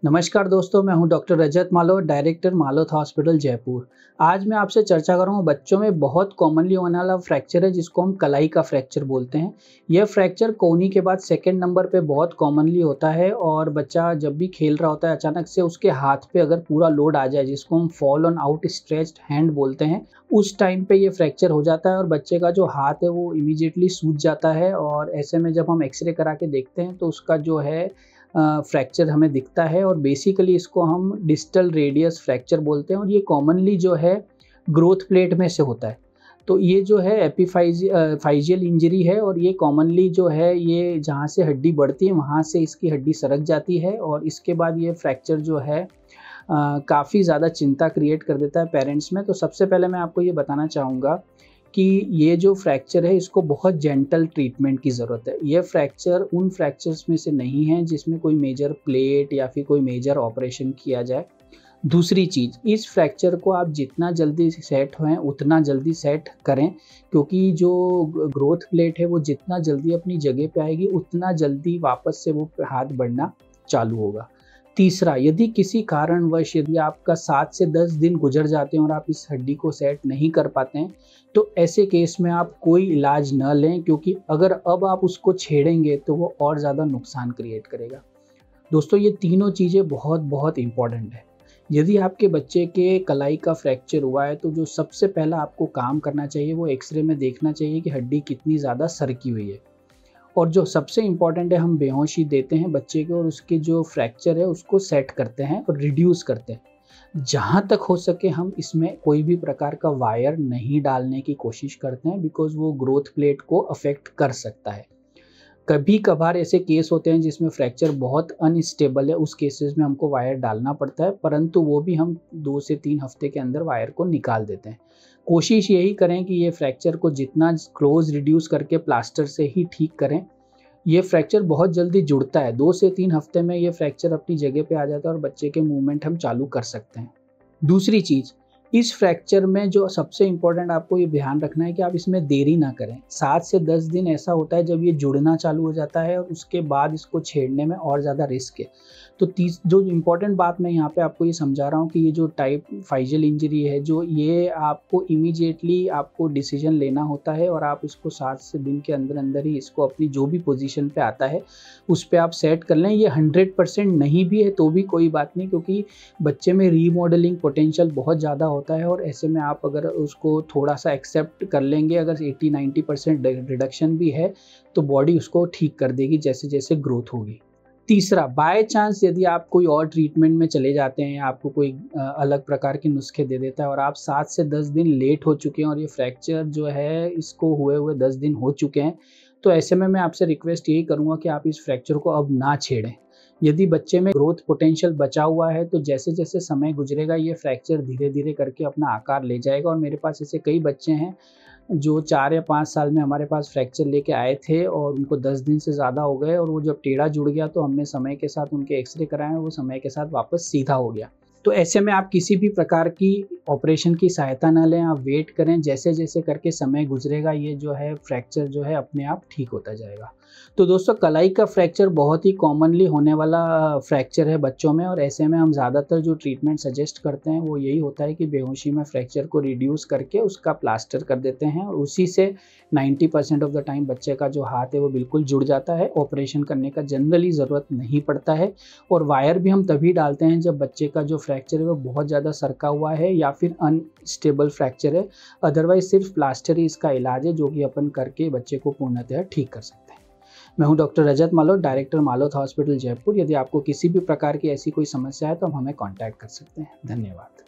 नमस्कार दोस्तों, मैं हूं डॉक्टर रजत मालोत, डायरेक्टर मालोत हॉस्पिटल जयपुर। आज मैं आपसे चर्चा करूंगा बच्चों में बहुत कॉमनली होने वाला फ्रैक्चर है जिसको हम कलाई का फ्रैक्चर बोलते हैं। यह फ्रैक्चर कोहनी के बाद सेकंड नंबर पे बहुत कॉमनली होता है और बच्चा जब भी खेल रहा होता है अचानक से उसके हाथ पे अगर पूरा लोड आ जाए जिसको हम fall on out stretched hand बोलते हैं, उस टाइम पे ये फ्रैक्चर हो जाता है और बच्चे का जो हाथ है वो इमीडिएटली सूज जाता है। और ऐसे में जब हम एक्सरे करा के देखते हैं तो उसका जो है फ्रैक्चर हमें दिखता है और बेसिकली इसको हम डिस्टल रेडियस फ्रैक्चर बोलते हैं और ये कॉमनली जो है ग्रोथ प्लेट में से होता है। तो ये जो है एपिफाइजियल इंजरी है और ये कॉमनली जो है ये जहाँ से हड्डी बढ़ती है वहाँ से इसकी हड्डी सरक जाती है और इसके बाद ये फ्रैक्चर जो है काफ़ी ज़्यादा चिंता क्रिएट कर देता है पेरेंट्स में। तो सबसे पहले मैं आपको ये बताना चाहूँगा कि ये जो फ्रैक्चर है इसको बहुत जेंटल ट्रीटमेंट की ज़रूरत है। ये फ्रैक्चर उन फ्रैक्चर्स में से नहीं है जिसमें कोई मेजर प्लेट या फिर कोई मेजर ऑपरेशन किया जाए। दूसरी चीज़, इस फ्रैक्चर को आप जितना जल्दी सेट होएँ उतना जल्दी सेट करें, क्योंकि जो ग्रोथ प्लेट है वो जितना जल्दी अपनी जगह पे आएगी उतना जल्दी वापस से वो हाथ बढ़ना चालू होगा। तीसरा, यदि किसी कारणवश यदि आपका 7 से 10 दिन गुजर जाते हैं और आप इस हड्डी को सेट नहीं कर पाते हैं तो ऐसे केस में आप कोई इलाज न लें, क्योंकि अगर अब आप उसको छेड़ेंगे तो वो और ज़्यादा नुकसान क्रिएट करेगा। दोस्तों, ये तीनों चीज़ें बहुत बहुत इम्पॉर्टेंट है। यदि आपके बच्चे के कलाई का फ्रैक्चर हुआ है तो जो सबसे पहला आपको काम करना चाहिए वो एक्सरे में देखना चाहिए कि हड्डी कितनी ज़्यादा सरकी हुई है। और जो सबसे इम्पॉर्टेंट है, हम बेहोशी देते हैं बच्चे को और उसके जो फ्रैक्चर है उसको सेट करते हैं और रिड्यूस करते हैं। जहाँ तक हो सके हम इसमें कोई भी प्रकार का वायर नहीं डालने की कोशिश करते हैं, बिकॉज वो ग्रोथ प्लेट को अफेक्ट कर सकता है। कभी कभार ऐसे केस होते हैं जिसमें फ्रैक्चर बहुत अनस्टेबल है, उस केसेस में हमको वायर डालना पड़ता है, परंतु वो भी हम 2 से 3 हफ्ते के अंदर वायर को निकाल देते हैं। कोशिश यही करें कि ये फ्रैक्चर को जितना क्लोज रिड्यूस करके प्लास्टर से ही ठीक करें। ये फ्रैक्चर बहुत जल्दी जुड़ता है, 2 से 3 हफ्ते में ये फ्रैक्चर अपनी जगह पे आ जाता है और बच्चे के मूवमेंट हम चालू कर सकते हैं। दूसरी चीज़, इस फ्रैक्चर में जो सबसे इम्पोर्टेंट आपको ये ध्यान रखना है कि आप इसमें देरी ना करें। 7 से 10 दिन ऐसा होता है जब ये जुड़ना चालू हो जाता है और उसके बाद इसको छेड़ने में और ज़्यादा रिस्क है। तो जो इम्पोर्टेंट बात मैं यहाँ पे आपको ये समझा रहा हूँ कि ये जो टाइप फाइजियल इंजरी है, जो ये आपको इमीडिएटली आपको डिसीजन लेना होता है और आप इसको 7 से दिन के अंदर अंदर ही इसको अपनी जो भी पोजीशन पे आता है उस पे आप सेट कर लें। ये 100% नहीं भी है तो भी कोई बात नहीं, क्योंकि बच्चे में रीमॉडलिंग पोटेंशियल बहुत ज़्यादा होता है और ऐसे में आप अगर उसको थोड़ा सा एक्सेप्ट कर लेंगे, अगर 80-90% रिडक्शन भी है तो बॉडी उसको ठीक कर देगी जैसे जैसे ग्रोथ होगी। तीसरा, बाय चांस यदि आप कोई और ट्रीटमेंट में चले जाते हैं, आपको कोई अलग प्रकार के नुस्खे दे देता है और आप 7 से 10 दिन लेट हो चुके हैं और ये फ्रैक्चर जो है इसको हुए 10 दिन हो चुके हैं, तो ऐसे में मैं आपसे रिक्वेस्ट यही करूँगा कि आप इस फ्रैक्चर को अब ना छेड़ें। यदि बच्चे में ग्रोथ पोटेंशियल बचा हुआ है तो जैसे जैसे समय गुजरेगा ये फ्रैक्चर धीरे धीरे करके अपना आकार ले जाएगा। और मेरे पास ऐसे कई बच्चे हैं जो 4 या 5 साल में हमारे पास फ्रैक्चर लेके आए थे और उनको 10 दिन से ज़्यादा हो गए और वो जब टेढ़ा जुड़ गया तो हमने समय के साथ उनके एक्सरे कराए, वो समय के साथ वापस सीधा हो गया। तो ऐसे में आप किसी भी प्रकार की ऑपरेशन की सहायता ना लें, आप वेट करें, जैसे जैसे करके समय गुजरेगा ये जो है फ्रैक्चर जो है अपने आप ठीक होता जाएगा। तो दोस्तों, कलाई का फ्रैक्चर बहुत ही कॉमनली होने वाला फ्रैक्चर है बच्चों में और ऐसे में हम ज़्यादातर जो ट्रीटमेंट सजेस्ट करते हैं वो यही होता है कि बेहोशी में फ्रैक्चर को रिड्यूस करके उसका प्लास्टर कर देते हैं और उसी से 90% ऑफ द टाइम बच्चे का जो हाथ है वो बिल्कुल जुड़ जाता है। ऑपरेशन करने का जनरली ज़रूरत नहीं पड़ता है और वायर भी हम तभी डालते हैं जब बच्चे का जो फ्रैक्चर है वो बहुत ज़्यादा सरका हुआ है या फिर अनस्टेबल फ्रैक्चर है। अदरवाइज सिर्फ प्लास्टर ही इसका इलाज है जो कि अपन करके बच्चे को पूर्णतः ठीक कर सकते हैं। मैं हूं डॉक्टर रजत मालोत, डायरेक्टर मालोत हॉस्पिटल जयपुर। यदि आपको किसी भी प्रकार की ऐसी कोई समस्या है तो आप हमें कांटेक्ट कर सकते हैं। धन्यवाद।